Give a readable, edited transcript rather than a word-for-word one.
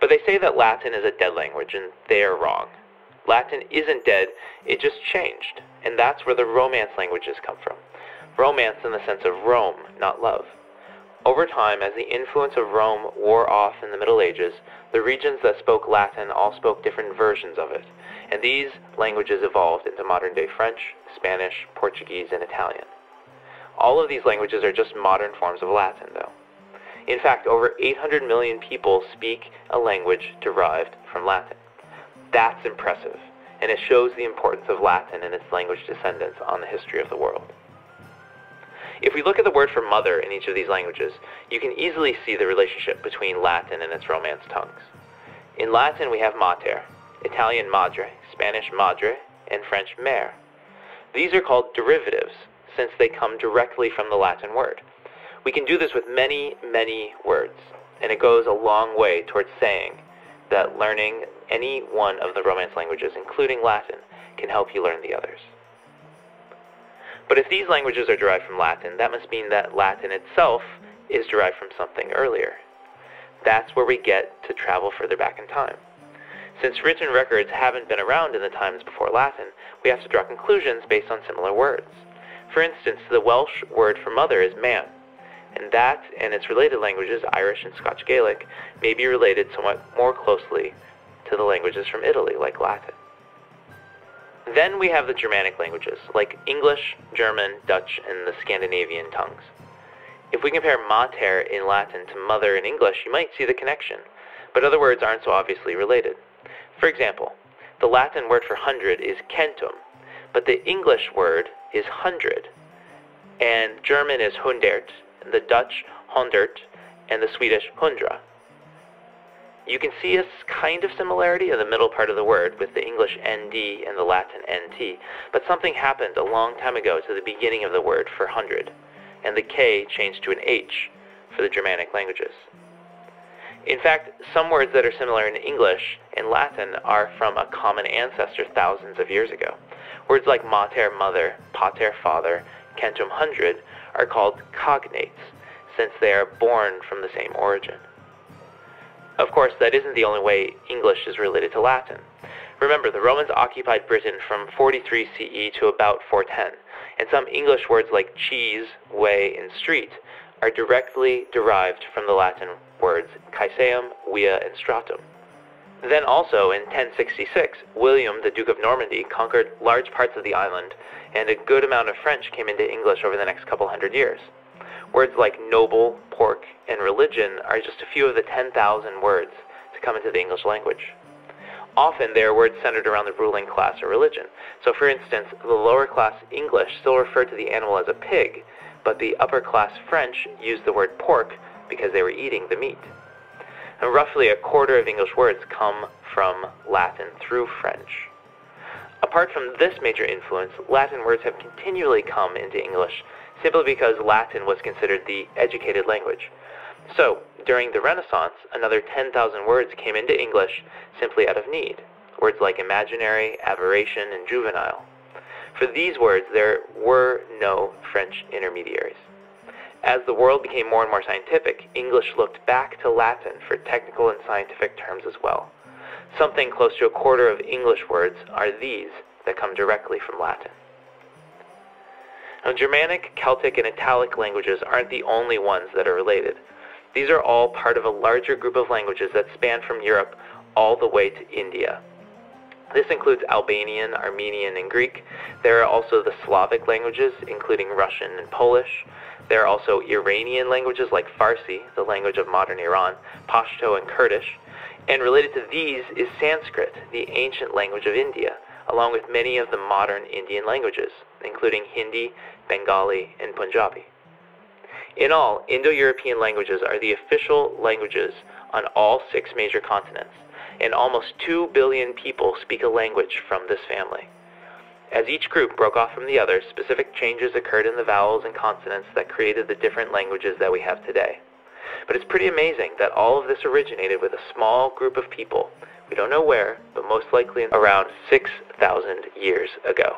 But they say that Latin is a dead language, and they are wrong. Latin isn't dead, it just changed, and that's where the Romance languages come from. Romance in the sense of Rome, not love. Over time, as the influence of Rome wore off in the Middle Ages, the regions that spoke Latin all spoke different versions of it, and these languages evolved into modern-day French, Spanish, Portuguese, and Italian. All of these languages are just modern forms of Latin, though. In fact, over 800 million people speak a language derived from Latin. That's impressive, and it shows the importance of Latin and its language descendants on the history of the world. If we look at the word for mother in each of these languages, you can easily see the relationship between Latin and its Romance tongues. In Latin we have mater, Italian madre, Spanish madre, and French mère. These are called derivatives, since they come directly from the Latin word. We can do this with many, many words, and it goes a long way towards saying that learning any one of the Romance languages, including Latin, can help you learn the others. But if these languages are derived from Latin, that must mean that Latin itself is derived from something earlier. That's where we get to travel further back in time. Since written records haven't been around in the times before Latin, we have to draw conclusions based on similar words. For instance, the Welsh word for mother is man, and that and its related languages, Irish and Scotch Gaelic, may be related somewhat more closely to the languages from Italy, like Latin. Then we have the Germanic languages, like English, German, Dutch, and the Scandinavian tongues. If we compare mater in Latin to mother in English, you might see the connection, but other words aren't so obviously related. For example, the Latin word for hundred is centum, but the English word is hundred, and German is hundert, the Dutch honderd, and the Swedish hundra. You can see a kind of similarity in the middle part of the word with the English nd and the Latin nt, but something happened a long time ago to the beginning of the word for hundred, and the k changed to an h for the Germanic languages. In fact, some words that are similar in English and Latin are from a common ancestor thousands of years ago. Words like mater, mother, pater, father, centum, hundred are called cognates, since they are born from the same origin. Of course, that isn't the only way English is related to Latin. Remember, the Romans occupied Britain from 43 CE to about 410, and some English words like cheese, way, and street are directly derived from the Latin words caeseum, via, and stratum. Then also, in 1066, William, the Duke of Normandy, conquered large parts of the island, and a good amount of French came into English over the next couple hundred years. Words like noble, pork, and religion are just a few of the 10,000 words to come into the English language. Often they are words centered around the ruling class or religion. So for instance, the lower class English still referred to the animal as a pig, but the upper class French used the word pork because they were eating the meat. And roughly a quarter of English words come from Latin through French. Apart from this major influence, Latin words have continually come into English simply because Latin was considered the educated language. So, during the Renaissance, another 10,000 words came into English simply out of need. Words like imaginary, aberration, and juvenile. For these words, there were no French intermediaries. As the world became more and more scientific, English looked back to Latin for technical and scientific terms as well. Something close to a quarter of English words are these that come directly from Latin. Now, Germanic, Celtic, and Italic languages aren't the only ones that are related. These are all part of a larger group of languages that span from Europe all the way to India. This includes Albanian, Armenian, and Greek. There are also the Slavic languages, including Russian and Polish. There are also Iranian languages like Farsi, the language of modern Iran, Pashto, and Kurdish. And related to these is Sanskrit, the ancient language of India, along with many of the modern Indian languages, including Hindi, Bengali, and Punjabi. In all, Indo-European languages are the official languages on all 6 major continents, and almost 2 billion people speak a language from this family. As each group broke off from the other, specific changes occurred in the vowels and consonants that created the different languages that we have today. But it's pretty amazing that all of this originated with a small group of people. We don't know where, but most likely around 6,000 years ago.